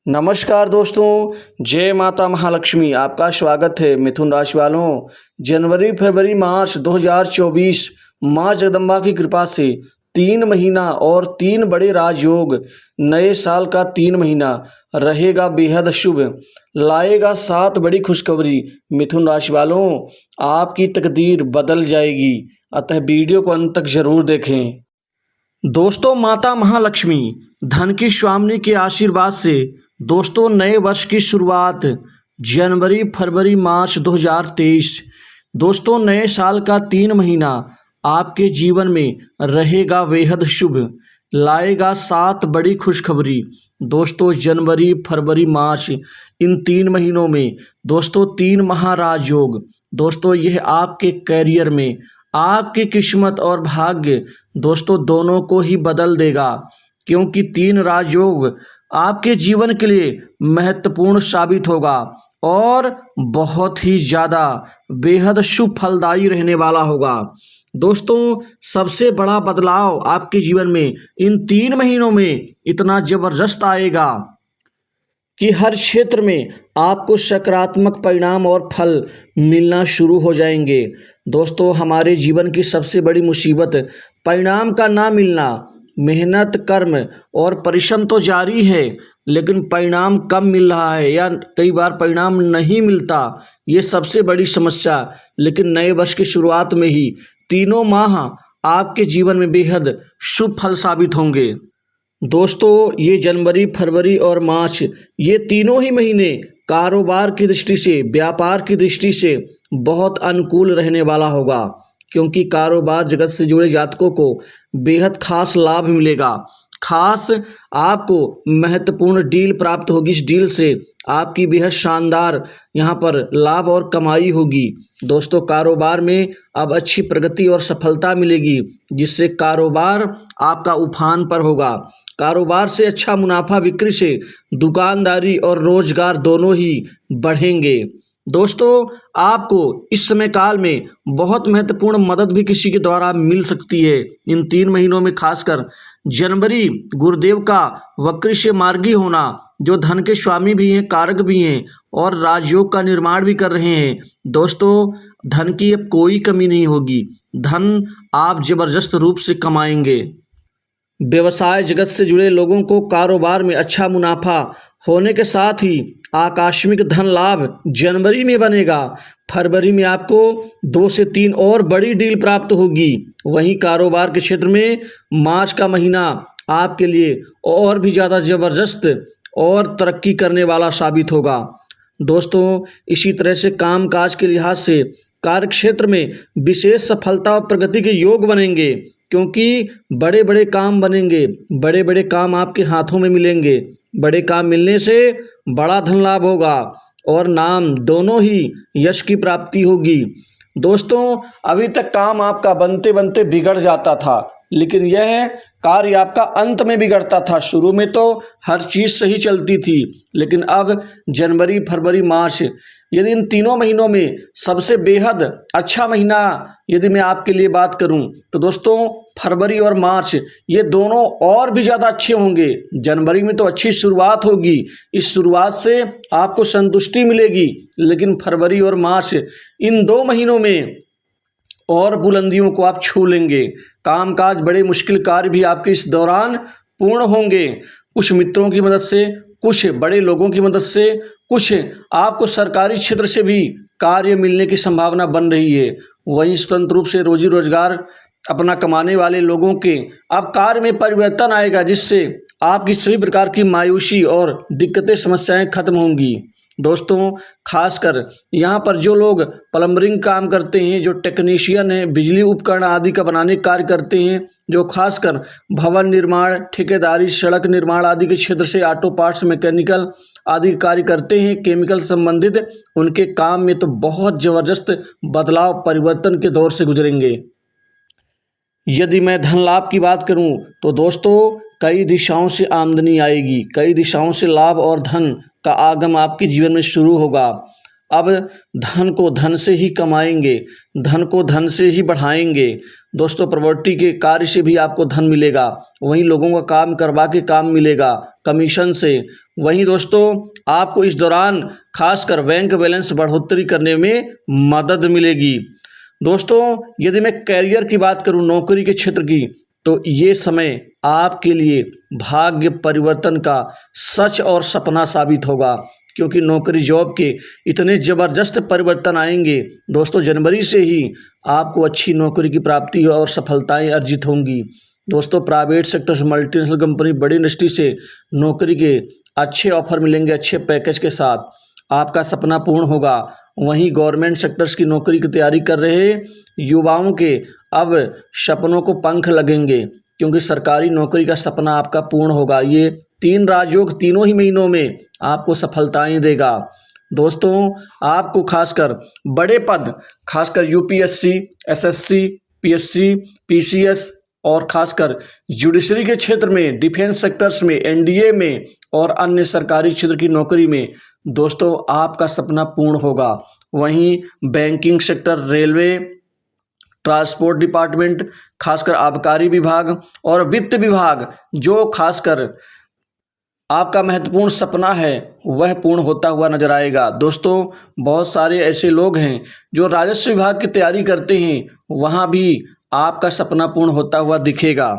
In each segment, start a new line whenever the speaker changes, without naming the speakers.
नमस्कार दोस्तों, जय माता महालक्ष्मी। आपका स्वागत है। मिथुन राशि वालों, जनवरी फरवरी मार्च 2024 माँ जगदम्बा की कृपा से 3 महीना और 3 बड़े राजयोग, नए साल का 3 महीना रहेगा बेहद शुभ, लाएगा 7 बड़ी खुशखबरी। मिथुन राशि वालों, आपकी तकदीर बदल जाएगी, अतः वीडियो को अंत तक जरूर देखें। दोस्तों, माता महालक्ष्मी धन की स्वामिनी के आशीर्वाद से दोस्तों नए वर्ष की शुरुआत जनवरी फरवरी मार्च 2023 दोस्तों नए साल का 3 महीना आपके जीवन में रहेगा बेहद शुभ, लाएगा 7 बड़ी खुशखबरी। दोस्तों जनवरी फरवरी मार्च इन 3 महीनों में दोस्तों 3 महाराज योग, दोस्तों यह आपके कैरियर में आपकी किस्मत और भाग्य दोस्तों दोनों को ही बदल देगा, क्योंकि 3 राजयोग आपके जीवन के लिए महत्वपूर्ण साबित होगा और बहुत ही ज़्यादा बेहद शुभ फलदायी रहने वाला होगा। दोस्तों सबसे बड़ा बदलाव आपके जीवन में इन 3 महीनों में इतना ज़बरदस्त आएगा कि हर क्षेत्र में आपको सकारात्मक परिणाम और फल मिलना शुरू हो जाएंगे। दोस्तों हमारे जीवन की सबसे बड़ी मुसीबत परिणाम का ना मिलना। मेहनत कर्म और परिश्रम तो जारी है, लेकिन परिणाम कम मिल रहा है या कई बार परिणाम नहीं मिलता, ये सबसे बड़ी समस्या। लेकिन नए वर्ष की शुरुआत में ही 3 माह आपके जीवन में बेहद शुभ फल साबित होंगे। दोस्तों ये जनवरी फरवरी और मार्च ये तीनों ही महीने कारोबार की दृष्टि से, व्यापार की दृष्टि से बहुत अनुकूल रहने वाला होगा, क्योंकि कारोबार जगत से जुड़े जातकों को बेहद खास लाभ मिलेगा। खास आपको महत्वपूर्ण डील प्राप्त होगी। इस डील से आपकी बेहद शानदार यहाँ पर लाभ और कमाई होगी। दोस्तों कारोबार में अब अच्छी प्रगति और सफलता मिलेगी, जिससे कारोबार आपका उफान पर होगा। कारोबार से अच्छा मुनाफा बिक्री से दुकानदारी और रोजगार दोनों ही बढ़ेंगे। दोस्तों आपको इस समय काल में बहुत महत्वपूर्ण मदद भी किसी के द्वारा मिल सकती है। इन 3 महीनों में खासकर जनवरी गुरुदेव का वक्र मार्गी होना, जो धन के स्वामी भी हैं, कारक भी हैं और राजयोग का निर्माण भी कर रहे हैं। दोस्तों धन की अब कोई कमी नहीं होगी, धन आप जबरदस्त रूप से कमाएंगे। व्यवसाय जगत से जुड़े लोगों को कारोबार में अच्छा मुनाफा होने के साथ ही आकस्मिक धन लाभ जनवरी में बनेगा। फरवरी में आपको 2 से 3 और बड़ी डील प्राप्त होगी। वहीं कारोबार के क्षेत्र में मार्च का महीना आपके लिए और भी ज़्यादा ज़बरदस्त और तरक्की करने वाला साबित होगा। दोस्तों इसी तरह से कामकाज के लिहाज से कार्य क्षेत्र में विशेष सफलता और प्रगति के योग बनेंगे, क्योंकि बड़े बड़े काम बनेंगे, बड़े बड़े काम आपके हाथों में मिलेंगे। बड़े काम मिलने से बड़ा धन लाभ होगा और नाम दोनों ही यश की प्राप्ति होगी। दोस्तों अभी तक काम आपका बनते बनते बिगड़ जाता था, लेकिन यह कार्य आपका अंत में बिगड़ता था। शुरू में तो हर चीज़ सही चलती थी, लेकिन अब जनवरी फरवरी मार्च यदि इन 3 महीनों में सबसे बेहद अच्छा महीना यदि मैं आपके लिए बात करूं, तो दोस्तों फरवरी और मार्च ये दोनों और भी ज़्यादा अच्छे होंगे। जनवरी में तो अच्छी शुरुआत होगी, इस शुरुआत से आपको संतुष्टि मिलेगी, लेकिन फरवरी और मार्च इन 2 महीनों में और बुलंदियों को आप छू लेंगे। कामकाज बड़े मुश्किल कार्य भी आपके इस दौरान पूर्ण होंगे। कुछ मित्रों की मदद से, कुछ बड़े लोगों की मदद से, कुछ आपको सरकारी क्षेत्र से भी कार्य मिलने की संभावना बन रही है। वहीं स्वतंत्र रूप से रोजी रोजगार अपना कमाने वाले लोगों के अब कार्य में परिवर्तन आएगा, जिससे आपकी सभी प्रकार की मायूसी और दिक्कतें समस्याएं खत्म होंगी। दोस्तों खासकर यहाँ पर जो लोग प्लम्बरिंग काम करते हैं, जो टेक्नीशियन हैं, बिजली उपकरण आदि का बनाने का कार्य करते हैं, जो खासकर भवन निर्माण, ठेकेदारी, सड़क निर्माण आदि के क्षेत्र से ऑटो पार्ट्स, मैकेनिकल आदि कार्य करते हैं, केमिकल संबंधित, उनके काम में तो बहुत ज़बरदस्त बदलाव परिवर्तन के दौर से गुजरेंगे। यदि मैं धन लाभ की बात करूं, तो दोस्तों कई दिशाओं से आमदनी आएगी, कई दिशाओं से लाभ और धन का आगम आपके जीवन में शुरू होगा। अब धन को धन से ही कमाएंगे, धन को धन से ही बढ़ाएंगे। दोस्तों प्रॉपर्टी के कार्य से भी आपको धन मिलेगा, वहीं लोगों का काम करवा के काम मिलेगा कमीशन से। वहीं दोस्तों आपको इस दौरान खासकर बैंक बैलेंस बढ़ोतरी करने में मदद मिलेगी। दोस्तों यदि मैं कैरियर की बात करूं, नौकरी के क्षेत्र की, तो ये समय आपके लिए भाग्य परिवर्तन का सच और सपना साबित होगा, क्योंकि नौकरी जॉब के इतने ज़बरदस्त परिवर्तन आएंगे दोस्तों। जनवरी से ही आपको अच्छी नौकरी की प्राप्ति और सफलताएं अर्जित होंगी। दोस्तों प्राइवेट सेक्टर से, मल्टीनेशनल कंपनी, बड़ी इंडस्ट्री से नौकरी के अच्छे ऑफर मिलेंगे, अच्छे पैकेज के साथ आपका सपना पूर्ण होगा। वहीं गवर्नमेंट सेक्टर्स की नौकरी की तैयारी कर रहे युवाओं के अब सपनों को पंख लगेंगे, क्योंकि सरकारी नौकरी का सपना आपका पूर्ण होगा। ये 3 राजयोग तीनों ही महीनों में आपको सफलताएं देगा। दोस्तों आपको खासकर बड़े पद, खासकर यूपीएससी, एसएससी, पीएससी, पीसीएस और खासकर जुडिशरी के क्षेत्र में, डिफेंस सेक्टर्स में, एनडीए में और अन्य सरकारी क्षेत्र की नौकरी में दोस्तों आपका सपना पूर्ण होगा। वहीं banking sector, railway, transport department, खासकर आबकारी विभाग और वित्त विभाग, जो खासकर आपका महत्वपूर्ण सपना है वह पूर्ण होता हुआ नजर आएगा। दोस्तों बहुत सारे ऐसे लोग हैं जो राजस्व विभाग की तैयारी करते हैं, वहां भी आपका सपना पूर्ण होता हुआ दिखेगा।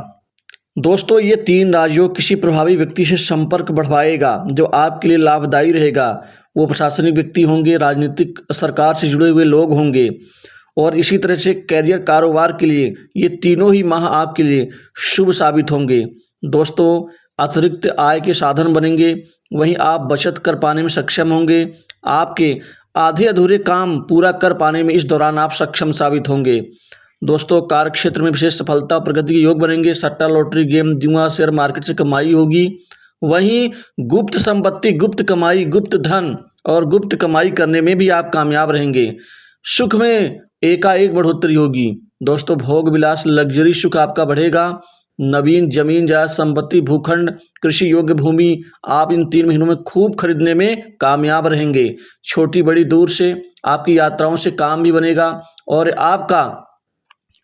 दोस्तों ये 3 राजयोग किसी प्रभावी व्यक्ति से संपर्क बढ़वाएगा जो आपके लिए लाभदायी रहेगा। वो प्रशासनिक व्यक्ति होंगे, राजनीतिक सरकार से जुड़े हुए लोग होंगे, और इसी तरह से कैरियर, कारोबार के लिए ये तीनों ही माह आपके लिए शुभ साबित होंगे। दोस्तों अतिरिक्त आय के साधन बनेंगे, वहीं आप बचत कर पाने में सक्षम होंगे। आपके आधे अधूरे काम पूरा कर पाने में इस दौरान आप सक्षम साबित होंगे। दोस्तों कार्य क्षेत्र में विशेष सफलता और प्रगति के योग बनेंगे। सट्टा, लॉटरी, गेम, जुआ, शेयर मार्केट से कमाई होगी। वहीं गुप्त संपत्ति, गुप्त कमाई, गुप्त धन और गुप्त कमाई करने में भी आप कामयाब रहेंगे। सुख में एकाएक बढ़ोतरी होगी। दोस्तों भोग विलास, लग्जरी सुख आपका बढ़ेगा। नवीन जमीन, जायदाद, संपत्ति, भूखंड, कृषि योग्य भूमि आप इन 3 महीनों में खूब खरीदने में कामयाब रहेंगे। छोटी बड़ी दूर से आपकी यात्राओं से काम भी बनेगा और आपका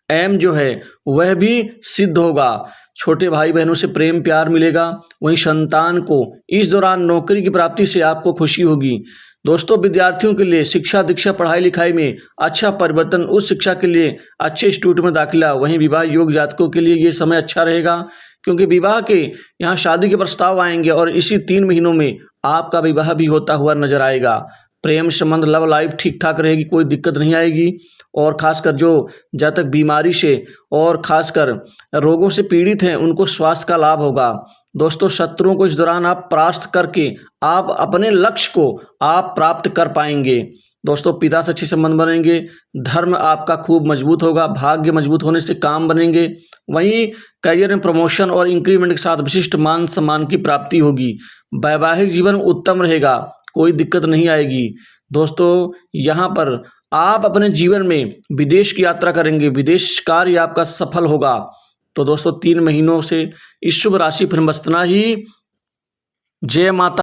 एम जो है वह भी सिद्ध होगा। छोटे भाई बहनों से प्रेम प्यार मिलेगा। वहीं संतान को इस दौरान नौकरी की प्राप्ति से आपको खुशी होगी। दोस्तों विद्यार्थियों के लिए शिक्षा दीक्षा, पढ़ाई लिखाई में अच्छा परिवर्तन, उच्च शिक्षा के लिए अच्छे इंस्टीट्यूट में दाखिला। वहीं विवाह योग जातकों के लिए ये समय अच्छा रहेगा, क्योंकि विवाह के यहाँ शादी के प्रस्ताव आएंगे और इसी 3 महीनों में आपका विवाह भी होता हुआ नजर आएगा। प्रेम संबंध, लव लाइफ ठीक ठाक रहेगी, कोई दिक्कत नहीं आएगी। और खासकर जो जातक बीमारी से और खासकर रोगों से पीड़ित हैं उनको स्वास्थ्य का लाभ होगा। दोस्तों शत्रुओं को इस दौरान आप परास्त करके आप अपने लक्ष्य को आप प्राप्त कर पाएंगे। दोस्तों पिता से अच्छे संबंध बनेंगे। धर्म आपका खूब मजबूत होगा। भाग्य मजबूत होने से काम बनेंगे। वहीं करियर में प्रमोशन और इंक्रीमेंट के साथ विशिष्ट मान सम्मान की प्राप्ति होगी। वैवाहिक जीवन उत्तम रहेगा, कोई दिक्कत नहीं आएगी। दोस्तों यहाँ पर आप अपने जीवन में विदेश की यात्रा करेंगे, विदेश कार्य आपका सफल होगा। तो दोस्तों 3 महीनों से इस शुभ राशि पर बसना ही। जय माता।